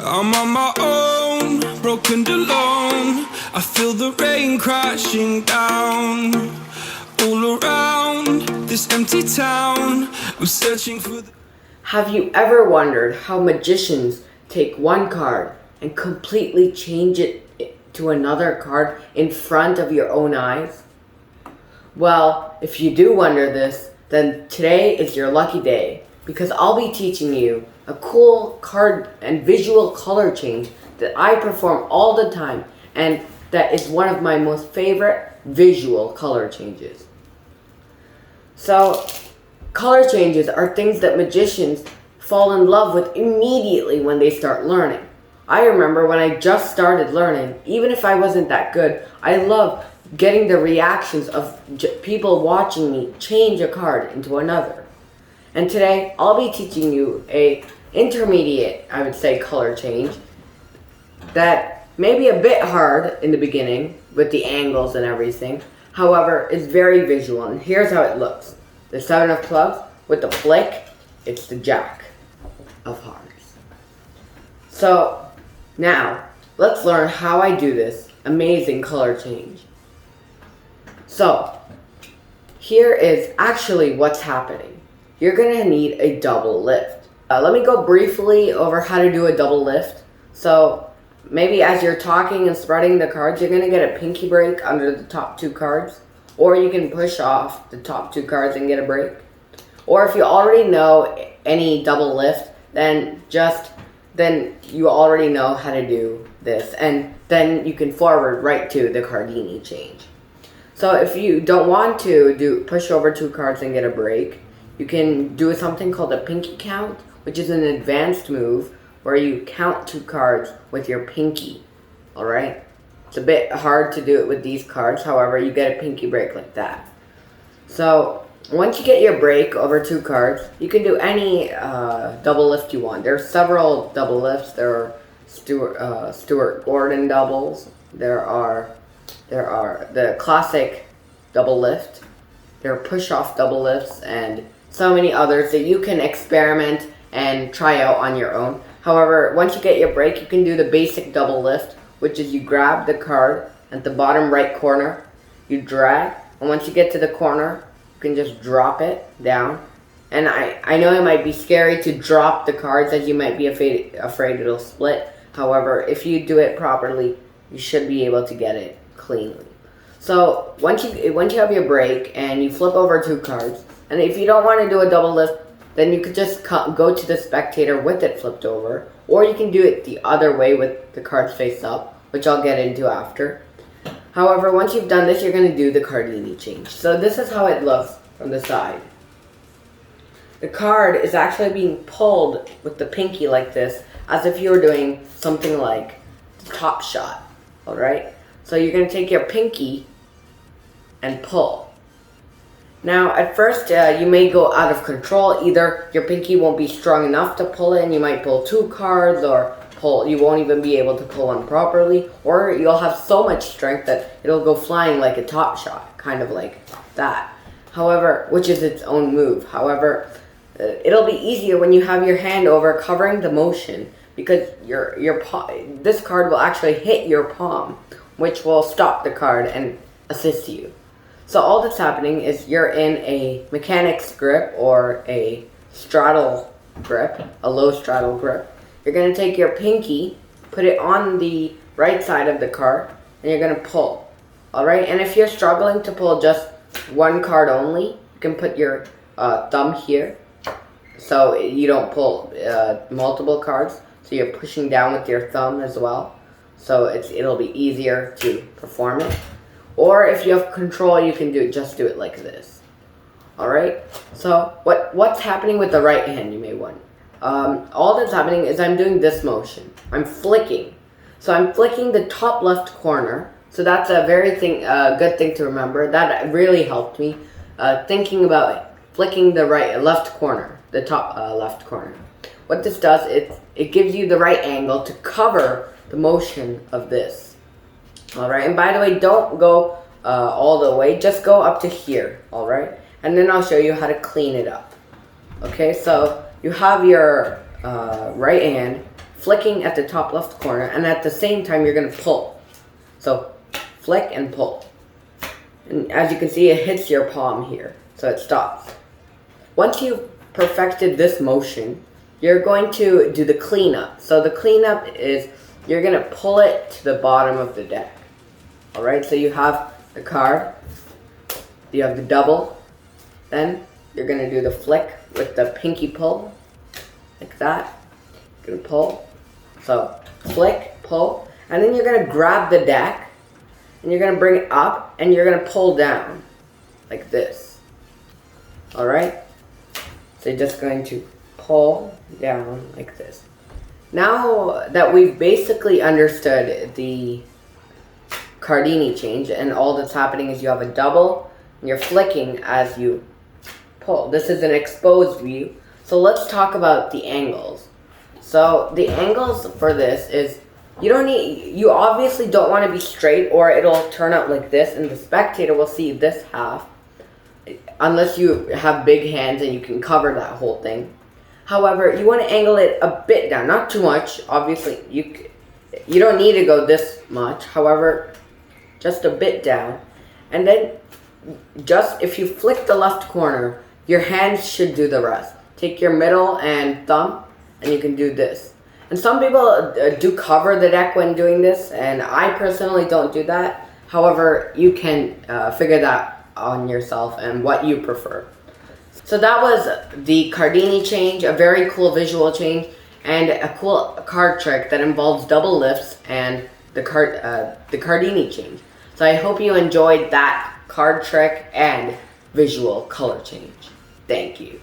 I'm on my own, broken and alone. I feel the rain crashing down all around this empty town. I'm searching for the... Have you ever wondered how magicians take one card and completely change it to another card in front of your own eyes? Well, if you do wonder this, then today is your lucky day, because I'll be teaching you a cool card and visual color change that I perform all the time, and that is one of my most favorite visual color changes. So, color changes are things that magicians fall in love with immediately when they start learning. I remember when I just started learning, even if I wasn't that good, I loved getting the reactions of people watching me change a card into another. And today, I'll be teaching you a intermediate, I would say, color change that may be a bit hard in the beginning with the angles and everything. However, it's very visual, and here's how it looks. The 7 of clubs with the flick, it's the jack of hearts. So, now, let's learn how I do this amazing color change. So, here is actually what's happening. You're going to need a double lift. Let me go briefly over how to do a double lift. So, maybe as you're talking and spreading the cards, you're going to get a pinky break under the top 2 cards. Or you can push off the top 2 cards and get a break. Or if you already know any double lift, then you already know how to do this. And then you can forward right to the Cardini Change. So if you don't want to push over 2 cards and get a break, you can do something called a pinky count, which is an advanced move where you count 2 cards with your pinky. Alright? It's a bit hard to do it with these cards, however, you get a pinky break like that. So, once you get your break over 2 cards, you can do any double lift you want. There are several double lifts. There are Stuart Gordon doubles. There are the classic double lift. There are push-off double lifts and so many others that you can experiment and try out on your own. However, once you get your break, you can do the basic double lift, which is you grab the card at the bottom right corner, you drag, and once you get to the corner, you can just drop it down. And I know it might be scary to drop the cards, as you might be afraid it'll split. However, if you do it properly, you should be able to get it cleanly. So once you have your break and you flip over 2 cards, and if you don't want to do a double lift, then you could just go to the spectator with it flipped over, or you can do it the other way with the cards face up, which I'll get into after. However, once you've done this, you're going to do the Cardini Change. So this is how it looks from the side. The card is actually being pulled with the pinky like this, as if you were doing something like Top Shot. Alright? So you're going to take your pinky and pull. Now, at first, you may go out of control. Either your pinky won't be strong enough to pull it, and you might pull 2 cards, or you won't even be able to pull one properly, or you'll have so much strength that it'll go flying like a Top Shot, kind of like that. However, which is its own move. However, it'll be easier when you have your hand over covering the motion, because this card will actually hit your palm, which will stop the card and assist you. So all that's happening is you're in a mechanic's grip or a straddle grip, a low straddle grip. You're going to take your pinky, put it on the right side of the card, and you're going to pull. Alright, and if you're struggling to pull just 1 card only, you can put your thumb here, so you don't pull multiple cards. So you're pushing down with your thumb as well, so it'll be easier to perform it. Or if you have control, you can just do it like this. Alright, so what's happening with the right hand, you may wonder. All that's happening is I'm doing this motion. I'm flicking. So I'm flicking the top left corner. So that's a good thing to remember. That really helped me thinking about flicking the left corner, the top left corner. What this does, it gives you the right angle to cover the motion of this. Alright, and by the way, don't go all the way, just go up to here, alright? And then I'll show you how to clean it up. Okay, so you have your right hand flicking at the top left corner, and at the same time you're going to pull. So flick and pull. And as you can see, it hits your palm here, so it stops. Once you've perfected this motion, you're going to do the cleanup. So the cleanup is you're going to pull it to the bottom of the deck. Alright, so you have the card, you have the double, then you're going to do the flick with the pinky pull, like that. You're going to pull, so flick, pull, and then you're going to grab the deck, and you're going to bring it up, and you're going to pull down, like this. Alright, so you're just going to pull down like this. Now that we've basically understood the Cardini change, and all that's happening is you have a double, and you're flicking as you pull. This is an exposed view. So let's talk about the angles. So the angles for this is, you obviously don't want to be straight, or it'll turn out like this, and the spectator will see this half, unless you have big hands and you can cover that whole thing. However, you want to angle it a bit down, not too much. Obviously, you don't need to go this much. However, just a bit down. And then, just if you flick the left corner, your hands should do the rest. Take your middle and thumb, and you can do this. And some people do cover the deck when doing this, and I personally don't do that. However, you can figure that on yourself and what you prefer. So that was the Cardini change, a very cool visual change, and a cool card trick that involves double lifts and the Cardini change. So I hope you enjoyed that card trick and visual color change. Thank you.